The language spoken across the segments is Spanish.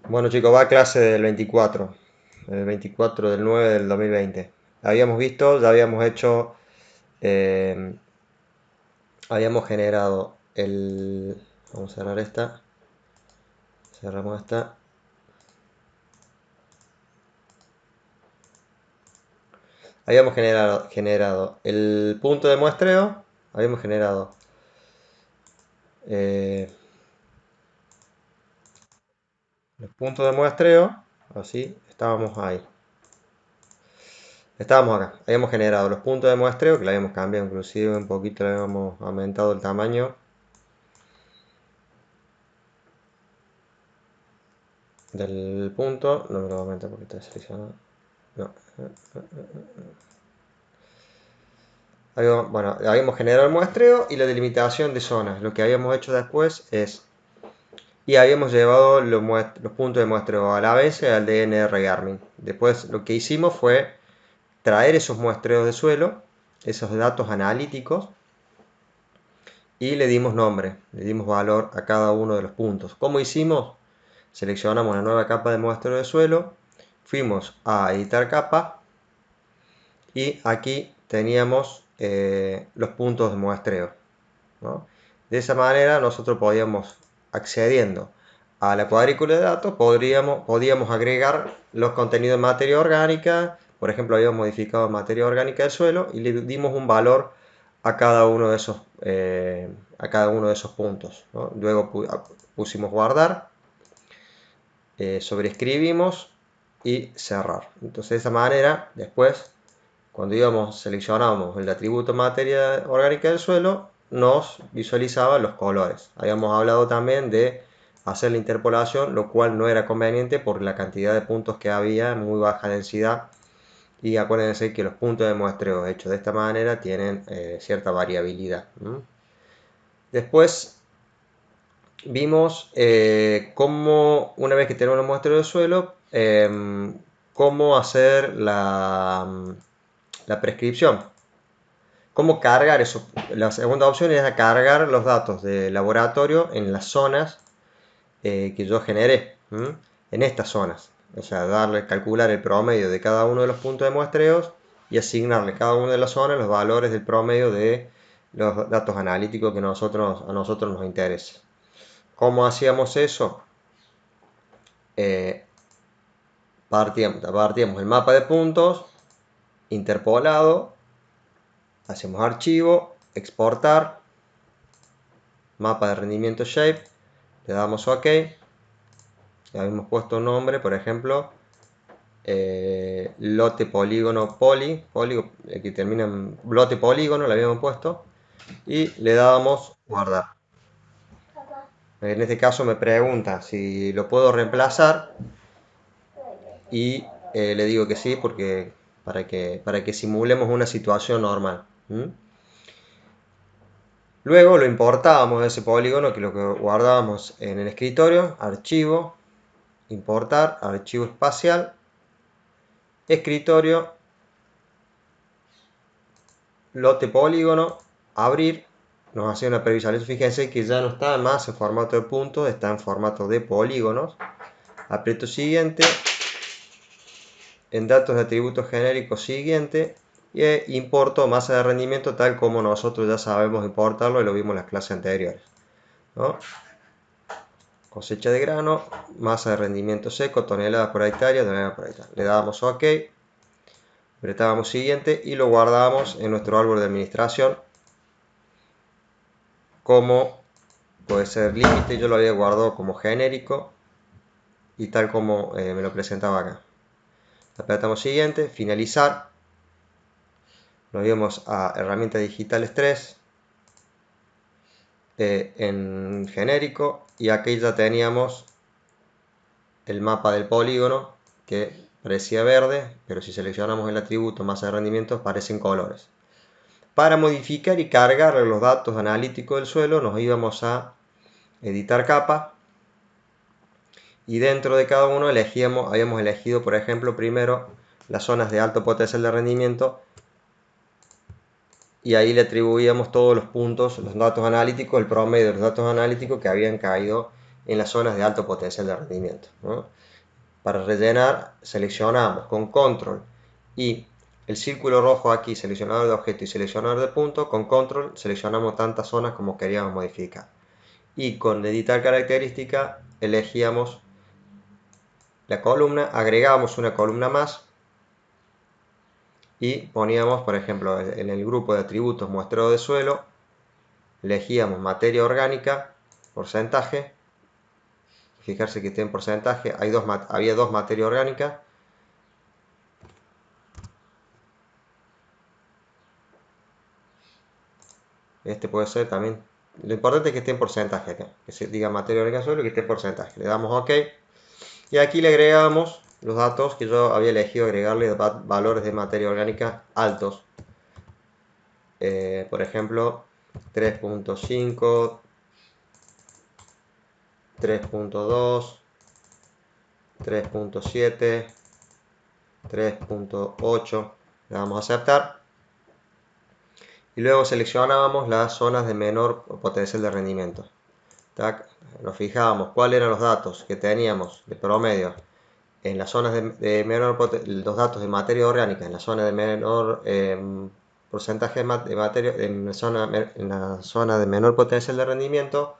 Bueno chicos, va clase del 24, el 24 del 9 del 2020. Habíamos visto, ya habíamos hecho, eh, habíamos generado el... Vamos a cerrar esta, cerramos esta. Habíamos generado el punto de muestreo, habíamos generado eh, los puntos de muestreo, así, estábamos ahí. Estábamos acá, habíamos generado los puntos de muestreo, que le habíamos cambiado inclusive un poquito, le habíamos aumentado el tamaño del punto. No me lo voy a aumentar porque está seleccionado. No. Bueno, habíamos generado el muestreo y la delimitación de zonas. Lo que habíamos hecho después es... Y habíamos llevado los puntos de muestreo a la vez al DNR Garmin. Después lo que hicimos fue traer esos muestreos de suelo, esos datos analíticos, y le dimos nombre, le dimos valor a cada uno de los puntos. ¿Cómo hicimos? Seleccionamos una nueva capa de muestreo de suelo, fuimos a editar capa y aquí teníamos los puntos de muestreo, ¿no? De esa manera nosotros podíamos, accediendo a la cuadrícula de datos, podíamos agregar los contenidos de materia orgánica. Por ejemplo, habíamos modificado materia orgánica del suelo y le dimos un valor a cada uno de esos puntos, ¿no? Luego pusimos guardar, sobreescribimos y cerrar. Entonces de esa manera después, cuando seleccionábamos el atributo materia orgánica del suelo, nos visualizaba los colores. Habíamos hablado también de hacer la interpolación, lo cual no era conveniente por la cantidad de puntos que había, muy baja densidad. Y acuérdense que los puntos de muestreo hechos de esta manera tienen cierta variabilidad. Después vimos cómo, una vez que tenemos el muestreo de suelo, cómo hacer la prescripción. Cómo cargar eso. La segunda opción es cargar los datos de laboratorio en las zonas que yo generé, en estas zonas. O sea, calcular el promedio de cada uno de los puntos de muestreos y asignarle a cada una de las zonas los valores del promedio de los datos analíticos que a nosotros nos interesa. ¿Cómo hacíamos eso? Eh, partíamos el mapa de puntos, interpolado, hacemos archivo, exportar, mapa de rendimiento shape, le damos OK, le habíamos puesto un nombre, por ejemplo, lote polígono que termina en lote polígono, le habíamos puesto, y le dábamos guardar. En este caso me pregunta si lo puedo reemplazar y le digo que sí, porque para que simulemos una situación normal. Luego lo importábamos de ese polígono, que lo que guardábamos en el escritorio, archivo, importar, archivo espacial, escritorio, lote polígono, abrir, nos hacía una previsualización. Fíjense que ya no está más en formato de puntos, está en formato de polígonos. Aprieto siguiente, en datos de atributos genéricos siguiente, e importo masa de rendimiento tal como nosotros ya sabemos importarlo y lo vimos en las clases anteriores, ¿no? Cosecha de grano, masa de rendimiento seco, toneladas por hectárea, Le dábamos OK, apretábamos siguiente y lo guardábamos en nuestro árbol de administración como puede ser límite. Yo lo había guardado como genérico y tal como me lo presentaba acá. Apretamos siguiente, finalizar, nos íbamos a herramientas digitales 3 en genérico, y aquí ya teníamos el mapa del polígono que parecía verde, pero si seleccionamos el atributo masa de rendimiento aparecen colores. Para modificar y cargar los datos analíticos del suelo nos íbamos a editar capa, y dentro de cada uno habíamos elegido, por ejemplo, primero las zonas de alto potencial de rendimiento, y ahí le atribuíamos todos los puntos, los datos analíticos, el promedio de los datos analíticos que habían caído en las zonas de alto potencial de rendimiento, ¿no? Para rellenar, seleccionamos con control y el círculo rojo aquí, seleccionador de objeto y seleccionador de punto, con control seleccionamos tantas zonas como queríamos modificar. Y con editar característica elegíamos la columna, agregábamos una columna más y poníamos, por ejemplo, en el grupo de atributos muestreo de suelo, elegíamos materia orgánica, porcentaje, fijarse que esté en porcentaje, había dos materias orgánicas, este puede ser también, lo importante es que esté en porcentaje acá, que se diga materia orgánica suelo y que esté en porcentaje, le damos OK, y aquí le agregamos los datos que yo había elegido agregarle valores de materia orgánica altos, por ejemplo 3.5, 3.2, 3.7, 3.8, le damos a aceptar y luego seleccionábamos las zonas de menor potencial de rendimiento. ¿Tac? Nos fijábamos cuáles eran los datos que teníamos de promedio en las zonas de menor los datos de materia orgánica en la zona de menor porcentaje de materia en la zona de menor potencial de rendimiento,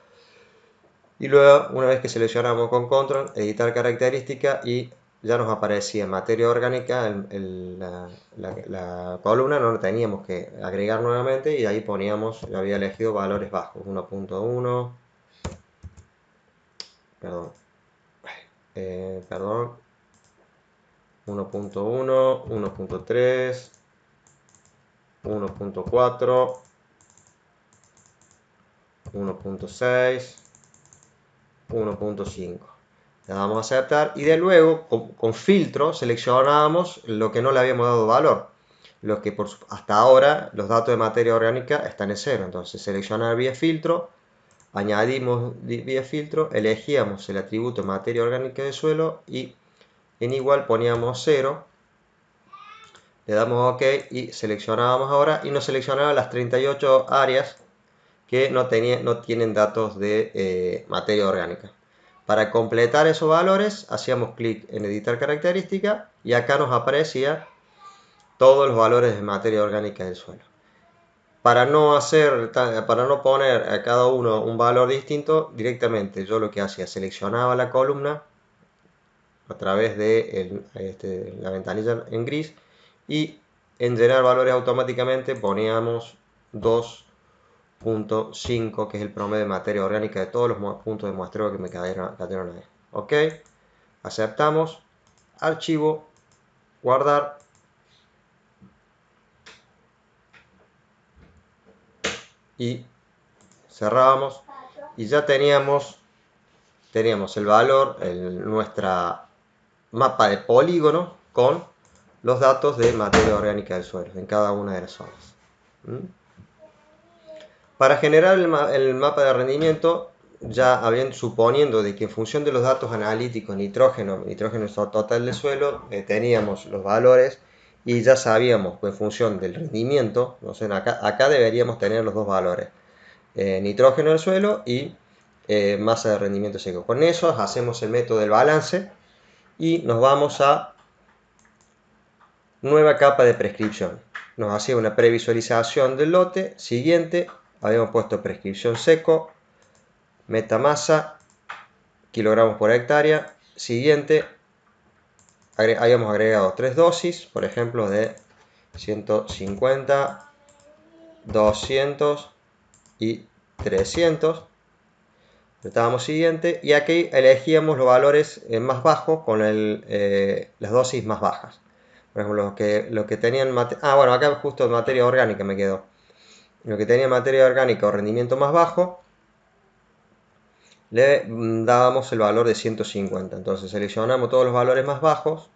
y luego una vez que seleccionamos con control editar característica y ya nos aparecía en materia orgánica la columna, no lo teníamos que agregar nuevamente y ahí poníamos, yo había elegido valores bajos, 1.1, perdón, 1.1, 1.3, 1.4, 1.6, 1.5. Le damos a aceptar y de luego con filtro seleccionamos lo que no le habíamos dado valor. Lo que hasta ahora los datos de materia orgánica están en 0. Entonces seleccionar vía filtro, añadimos vía filtro, elegíamos el atributo materia orgánica de suelo y en igual poníamos 0. Le damos OK y seleccionábamos ahora y nos seleccionaba las 38 áreas que no tienen datos de materia orgánica. Para completar esos valores hacíamos clic en editar característica y acá nos aparecía todos los valores de materia orgánica del suelo. Para no poner a cada uno un valor distinto, directamente yo lo que hacía, seleccionaba la columna a través de la ventanilla en gris y en llenar valores automáticamente poníamos 2.5, que es el promedio de materia orgánica de todos los puntos de muestreo que me cayeron ahí. OK, aceptamos, archivo, guardar, y cerrábamos y ya teníamos el valor, nuestra mapa de polígono con los datos de materia orgánica del suelo en cada una de las zonas. Para generar el mapa de rendimiento, ya suponiendo de que en función de los datos analíticos, nitrógeno total del suelo, teníamos los valores y ya sabíamos que en función del rendimiento, no sé, acá deberíamos tener los dos valores, nitrógeno del suelo y masa de rendimiento seco. Con eso hacemos el método del balance y nos vamos a nueva capa de prescripción. Nos hacía una previsualización del lote. Siguiente, habíamos puesto prescripción seco, metamasa, kilogramos por hectárea. Siguiente, habíamos agregado 3 dosis, por ejemplo de 150, 200 y 300. Apretábamos siguiente y aquí elegíamos los valores más bajos con las dosis más bajas. Por ejemplo, lo que tenían bueno, acá justo materia orgánica me quedó. Lo que tenía materia orgánica o rendimiento más bajo, le dábamos el valor de 150. Entonces seleccionamos todos los valores más bajos,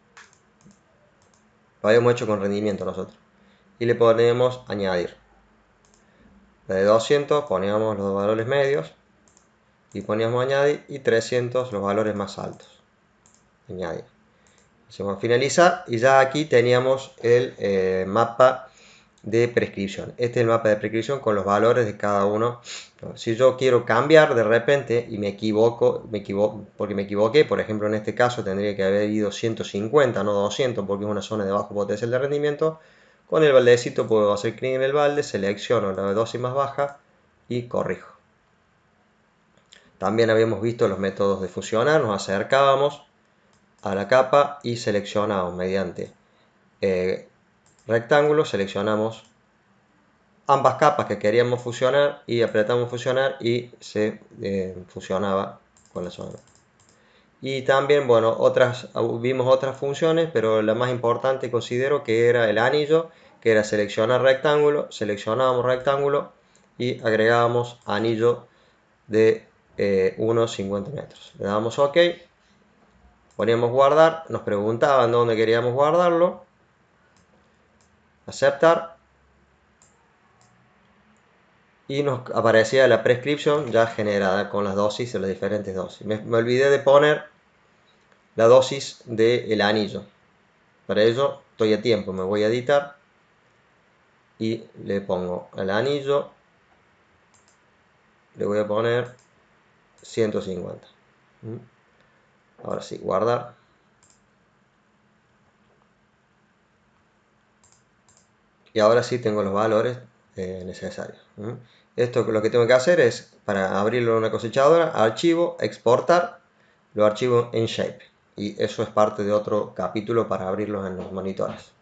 lo habíamos hecho con rendimiento nosotros, y le ponemos añadir. La de 200 poníamos los valores medios y poníamos añadir, y 300 los valores más altos. Añadir. Hacemos finalizar y ya aquí teníamos el mapa de prescripción. Este es el mapa de prescripción con los valores de cada uno. Si yo quiero cambiar de repente y me equivoco porque me equivoqué, por ejemplo en este caso tendría que haber ido 150, no 200, porque es una zona de bajo potencial de rendimiento. Con el baldecito puedo hacer clic en el balde, selecciono la dosis más baja y corrijo. También habíamos visto los métodos de fusionar, nos acercábamos a la capa y seleccionamos mediante rectángulo, seleccionamos ambas capas que queríamos fusionar y apretamos fusionar y se fusionaba con la zona. Y también, bueno, vimos otras funciones, pero la más importante considero que era el anillo, que era seleccionar rectángulo, seleccionábamos rectángulo y agregábamos anillo de unos 50 metros. Le damos OK, poníamos guardar, nos preguntaban dónde queríamos guardarlo, aceptar, y nos aparecía la prescripción ya generada con las dosis de las diferentes dosis. Me olvidé de poner la dosis del anillo. Para ello estoy a tiempo, me voy a editar y le pongo al anillo, le voy a poner 150. Ahora sí, guardar. Y ahora sí tengo los valores necesarios. Esto lo que tengo que hacer es, para abrirlo en una cosechadora, archivo, exportar, lo archivo en Shape. Y eso es parte de otro capítulo para abrirlos en los monitores.